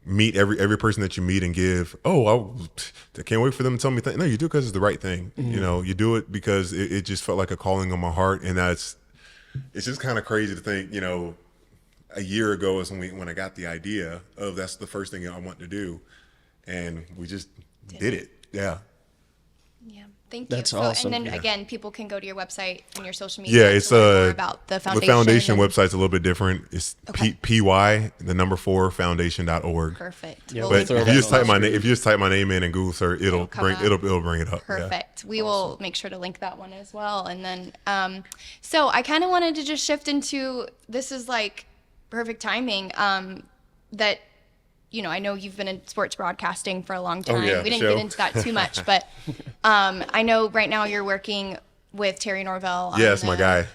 meet every person that you meet and give, I can't wait for them to tell me no, you do it because it's the right thing. Mm-hmm. You do it because it just felt like a calling on my heart. And it's just kind of crazy to think, a year ago is when I got the idea of that's the first thing I want to do. And we just did it. Yeah. Yeah. Thank you. That's awesome. And then again, people can go to your website and your social media. Yeah, it's to learn more about the foundation. The foundation website's a little bit different. It's Okay. PY, the number 4 foundation.org. Perfect. Yeah, We'll But link throw if that you that just in type the my name, if you just type my name in Google search, it'll come bring up. it'll bring it up. Yeah. Perfect. We will make sure to link that one as well. And then, so I kind of wanted to just shift into, this is like perfect timing, that, I know you've been in sports broadcasting for a long time. yeah, We didn't show. get into that too much, but I know right now you're working with Terry Norvelle. Yeah, that's my guy.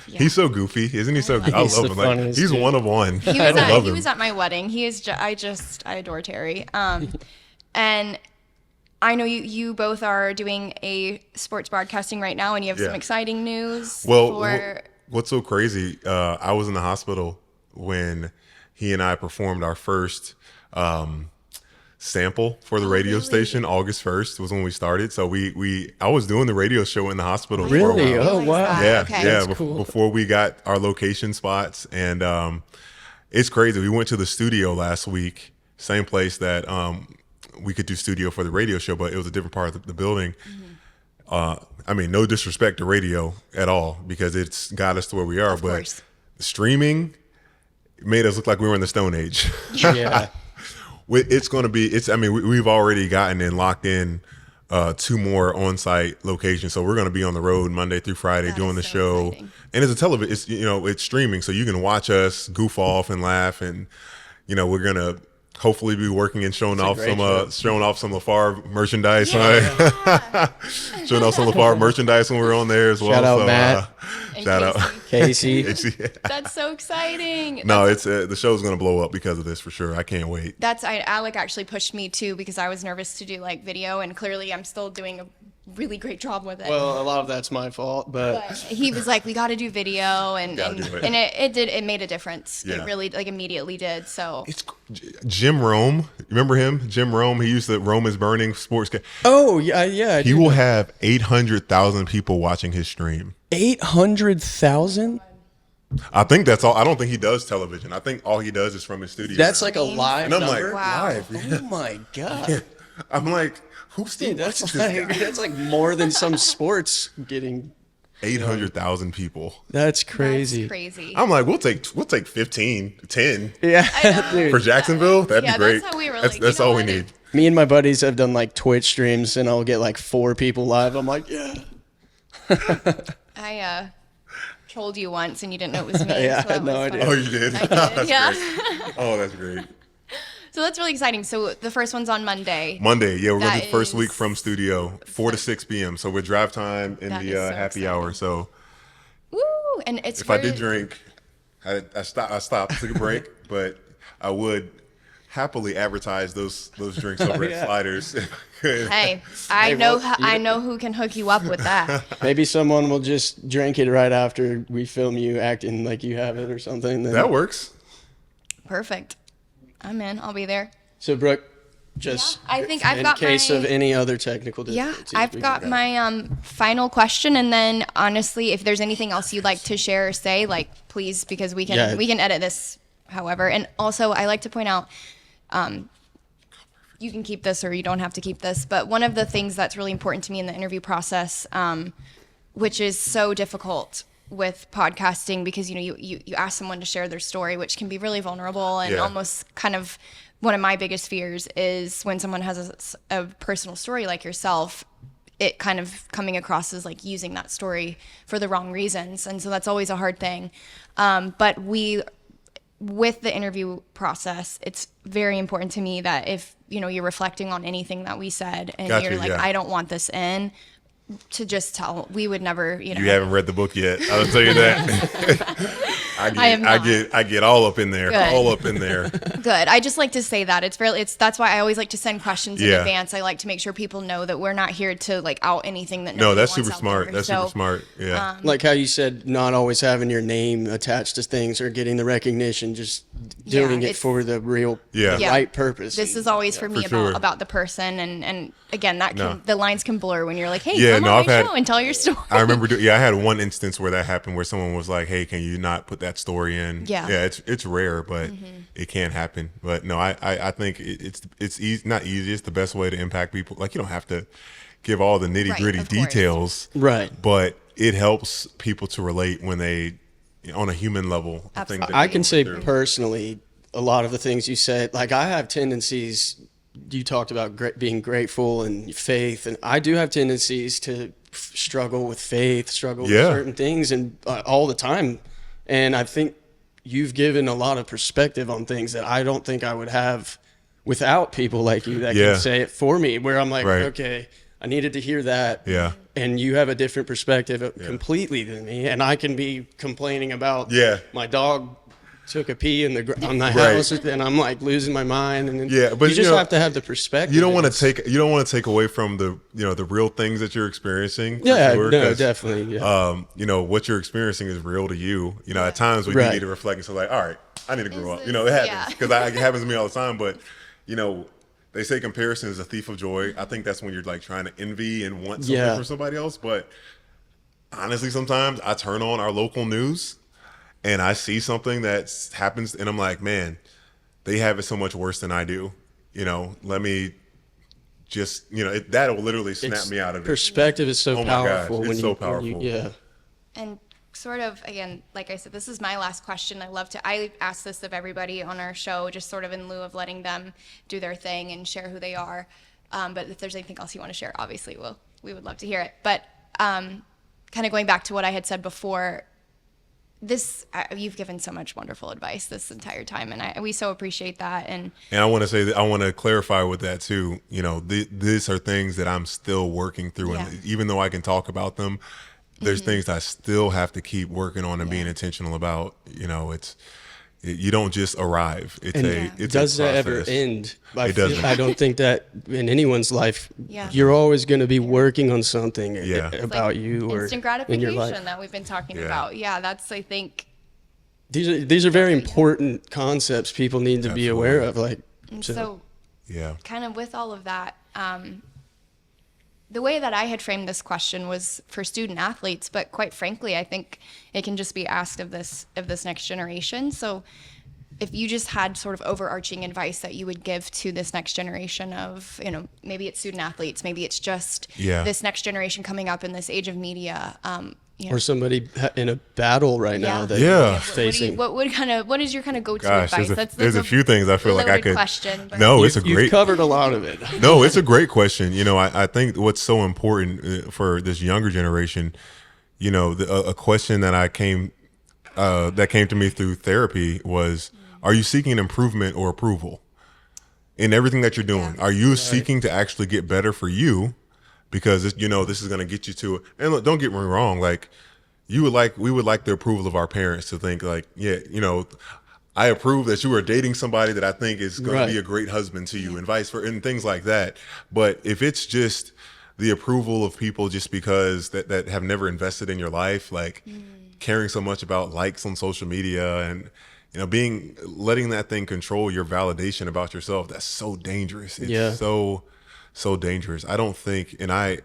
Yeah. He's so goofy, isn't he? So I He's love the him. Like, funniest he's dude. one of one. He I was, at, love he him. was at my wedding. He is. I adore Terry. And I know you both are doing a sports broadcasting right now, and you have some Yeah. exciting news. Well, for, what's so crazy? I was in the hospital when he and I performed our first sample for the radio really? station. August 1st was when we started. So I was doing the radio show in the hospital. For a Really? while. Oh, wow. Yeah, Okay. yeah. That's cool. Before we got our location spots, and it's crazy. We went to the studio last week, same place that we could do studio for the radio show, but it was a different part of the building. I mean, no disrespect to radio at all, because it's got us to where we are, Of but course. streaming made us look like we were in the Stone Age. Yeah. It's going to be, we've already gotten and locked in 2 more on-site locations. So we're going to be on the road Monday through Friday That doing is the so show. exciting. And it's a television, it's streaming. So you can watch us goof off and laugh. And, we're going to hopefully be working and showing off great some LaFar merchandise. Yeah. Showing off some LaFar merchandise when we're on there as well. Shout out, So, Matt. And shout out. Casey. That's so exciting. No, it's the show's going to blow up because of this for sure. I can't wait. Alec actually pushed me too, because I was nervous to do like video, and clearly I'm still doing a really great job with it. Well, a lot of that's my fault, but But he was like, we got to do video, and Gotta do it. and it made a difference. Yeah. It really immediately did. So It's Jim Rome. Remember him? Jim Rome. He used to Rome is Burning sports. oh yeah, He will have 800,000 people watching his stream. 800,000. I think that's all. I don't think he does television. I think all he does is from his studio. That's now. like a live and I'm number. like, Wow. live. Oh my god. I'm like, who's still Dude, watching that's this like guy? that's like more than some sports getting. 800,000 people. That's crazy. that's crazy. I'm like, we'll take 15, 10 Yeah, know. dude. for Jacksonville. That'd Yeah, be great. that's how we were That's, like, that's you know all we what? need. Me and my buddies have done like Twitch streams, and I'll get like 4 people live. I'm like, yeah. I trolled you once, and you didn't know it was me. Yeah, so I that had no was idea. fun. Oh, you did? I did, That's yeah. great. Oh, that's great. So that's really exciting. So the first one's on Monday. Monday, yeah, we're going to That do the first week is- from studio, 4 to 6 p.m. So we're drive time in That the is so happy exciting. hour. So Woo! And it's if I did drink, I stopped, took a break, but I would happily advertise those drinks over yeah. at Sliders. Hey, I know who can hook you up with that. Maybe someone will just drink it right after we film you acting like you have it or something. Then. That works. Perfect. I'm in. I'll be there. So, Brooke, just I think I've in got case my- of any other technical Yeah, difficulties. I've we got can- my final question, and then honestly, if there's anything else you'd like to share or say, like please, because we can Yeah. edit this, however. And also, I like to point out, you can keep this or you don't have to keep this, but one of the things that's really important to me in the interview process, which is so difficult with podcasting, because you ask someone to share their story, which can be really vulnerable and Yeah. almost kind of one of my biggest fears is when someone has a personal story like yourself, it kind of coming across as like using that story for the wrong reasons. And so that's always a hard thing. But with the interview process, it's very important to me that if, you're reflecting on anything that we said and you're like, I don't want this in, to just tell. We would never, You haven't read the book yet. I'll tell you that. I get all up in there. Good. All up in there. Good. I just like to say that that's why I always like to send questions in advance. I like to make sure people know that we're not here to like out anything that No, that's wants super out smart. there. That's super smart. Yeah. Like how you said, not always having your name attached to things or getting the recognition, just doing it for the real, the right purpose. This is always for me about the person, and again, the lines can blur when you're like, hey, come on my show and tell your story. I remember, I had one instance where that happened, where someone was like, hey, can you not put that story in? Yeah, it's rare, but it can happen. But no, I think it's easy, not easy. It's the best way to impact people. Like, you don't have to give all the nitty gritty details, right? But it helps people to relate when they, on a human level. I can say personally, a lot of the things you said, like I have tendencies. You talked about being grateful and faith, and I do have tendencies to struggle with faith, struggle with certain things, and all the time. And I think you've given a lot of perspective on things that I don't think I would have without people like you that can say it for me, where I'm like, okay, I needed to hear that. Yeah. And you have a different perspective completely than me. And I can be complaining about my dog took a pee on the house, and I'm like losing my mind. And then but you just have to have the perspective. You don't want to take away from the the real things that you're experiencing. No, definitely. What you're experiencing is real to you. At times we do need to reflect and say like, all right, I need to grow up. It happens because it happens to me all the time. But they say comparison is a thief of joy. I think that's when you're like trying to envy and want something for somebody else. But honestly, sometimes I turn on our local news and I see something that happens, and I'm like, man, they have it so much worse than I do. Let me just, that'll literally snap me out of it. Perspective is so powerful. It's so powerful. And sort of, again, like I said, this is my last question. I ask this of everybody on our show, just sort of in lieu of letting them do their thing and share who they are. But if there's anything else you want to share, obviously, we would love to hear it. But kind of going back to what I had said before, you've given so much wonderful advice this entire time, and we so appreciate that. And I want to say that I want to clarify with that too. These are things that I'm still working through, and even though I can talk about them, there's things that I still have to keep working on and being intentional about. You don't just arrive. It's does a that ever process. end? It doesn't. I don't think that in anyone's life. You're always going to be working on something about like you or instant in your life. gratification that we've been talking about. That's, I think, these are very important concepts people need to be aware of. So kind of with all of that, the way that I had framed this question was for student athletes, but quite frankly, I think it can just be asked of this next generation. So if you just had sort of overarching advice that you would give to this next generation of, maybe it's student athletes, maybe it's just this next generation coming up in this age of media, or somebody in a battle right now that you're facing. What is your kind of go-to advice? There's a few things I feel like I could. Question, no, it's a great. You've covered a lot of it. No, it's a great question. I think what's so important for this younger generation, a question that came to me through therapy was, are you seeking improvement or approval in everything that you're doing? Are you seeking to actually get better for you? Because this is going to get you to it. And look, don't get me wrong. Like we would like the approval of our parents to think like, I approve that you are dating somebody that I think is going to be a great husband to you and vice versa and things like that. But if it's just the approval of people just because that have never invested in your life, like caring so much about likes on social media and, letting that thing control your validation about yourself, that's so dangerous. It's so dangerous. I don't think, and I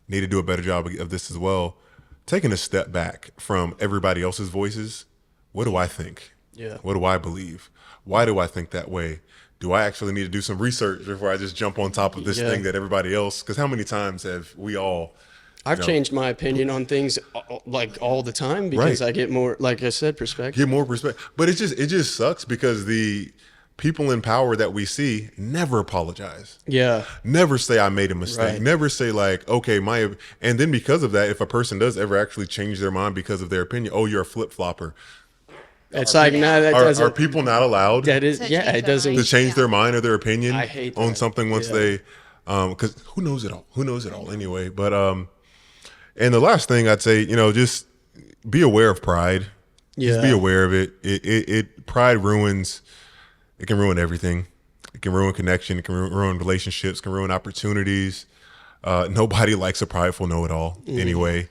need to do a better job of this as well, taking a step back from everybody else's voices. What do I think? What do I believe? Why do I think that way? Do I actually need to do some research before I just jump on top of this thing that everybody else, because how many times have we all... I've changed my opinion on things like all the time because I get more, like I said, perspective. Get more perspective. But it just sucks because the people in power that we see never apologize. Yeah. Never say I made a mistake. Right. Never say like, okay, and then because of that, if a person does ever actually change their mind because of their opinion, oh, you're a flip-flopper. It's like, no, that doesn't. Are people not allowed That is, To yeah, change it their doesn't. to change their mind or their opinion I hate on that. something once Yeah. they, because who knows it all? Who knows it all anyway? But and the last thing I'd say, just be aware of pride. Just be Yeah. aware of it. Pride ruins. It can ruin everything. It can ruin connection. It can ruin relationships. It can ruin opportunities. Nobody likes a prideful know-it-all anyway.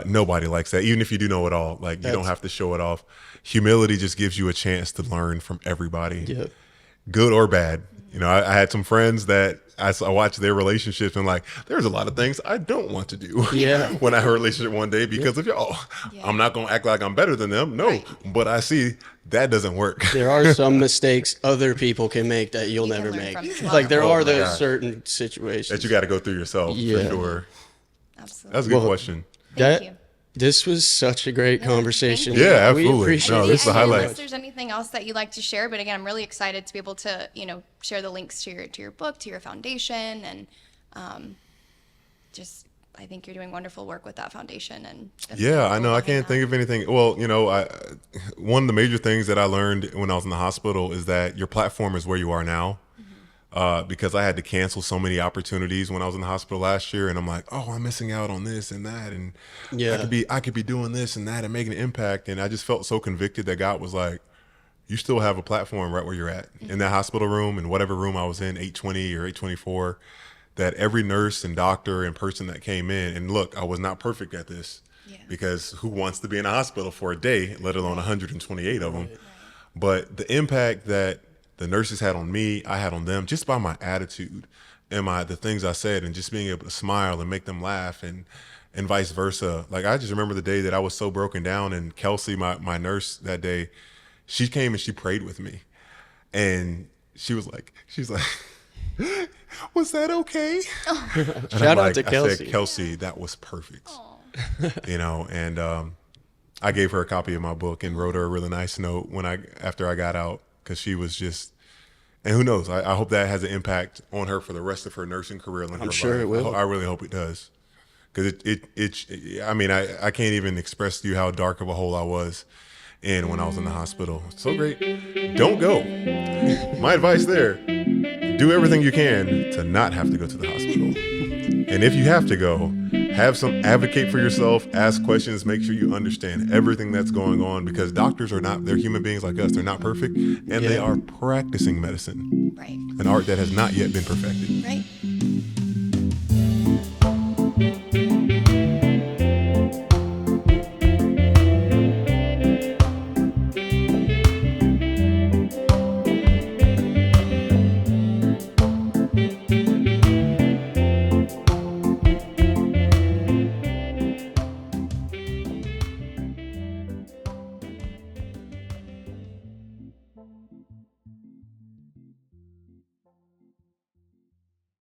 Nobody likes that. Even if you do know it all, like you don't have to show it off. Humility just gives you a chance to learn from everybody, Yeah. good or bad. I had some friends that I watched their relationships and like, there's a lot of things I don't want to do. Yeah. When I had a relationship one day because of y'all. Yeah. I'm not going to act like I'm better than them. No, Right. but I see that doesn't work. There are some mistakes other people can make that you'll You can never learn make. from as well. Like there Oh are my those God. certain situations That you got to go through yourself Yeah. for sure. Absolutely. That's a good Well, question. Thank that you. this was such a great conversation. thank you. Yeah, We absolutely. appreciate No, it this is the so highlight. Unless much. there's anything else that you'd like to share, but again, I'm really excited to be able to, share the links to your book, to your foundation, and just I think you're doing wonderful work with that foundation. And Yeah, I know. I can't think of anything. Well, one of the major things that I learned when I was in the hospital is that your platform is where you are now. Because I had to cancel so many opportunities when I was in the hospital last year, and I'm like, oh, I'm missing out on this and that, and Yeah. I could be doing this and that and making an impact, and I just felt so convicted that God was like, you still have a platform right where you're at in that hospital room, and whatever room I was in, 820 or 824, that every nurse and doctor and person that came in, and look, I was not perfect at this, because who wants to be in a hospital for a day, let alone 128 of them? But the impact that the nurses had on me, I had on them, just by my attitude and the things I said, and just being able to smile and make them laugh, and vice versa. Like, I just remember the day that I was so broken down, and Kelsey, my nurse that day, she came and she prayed with me, and she's like, was that okay? And Shout I'm out to I Kelsey. said, Kelsey, that was perfect. And I gave her a copy of my book and wrote her a really nice note after I got out, because she was just, and who knows, I hope that has an impact on her for the rest of her nursing career. I'm sure it will. I really hope it does, because I can't even express to you how dark of a hole I was in when I was in the hospital. So great. Don't go. My advice there, do everything you can to not have to go to the hospital. And if you have to go, advocate for yourself, ask questions, make sure you understand everything that's going on, because doctors they're human beings like us. They're not perfect, and they are practicing medicine, Right. an art that has not yet been perfected. Right.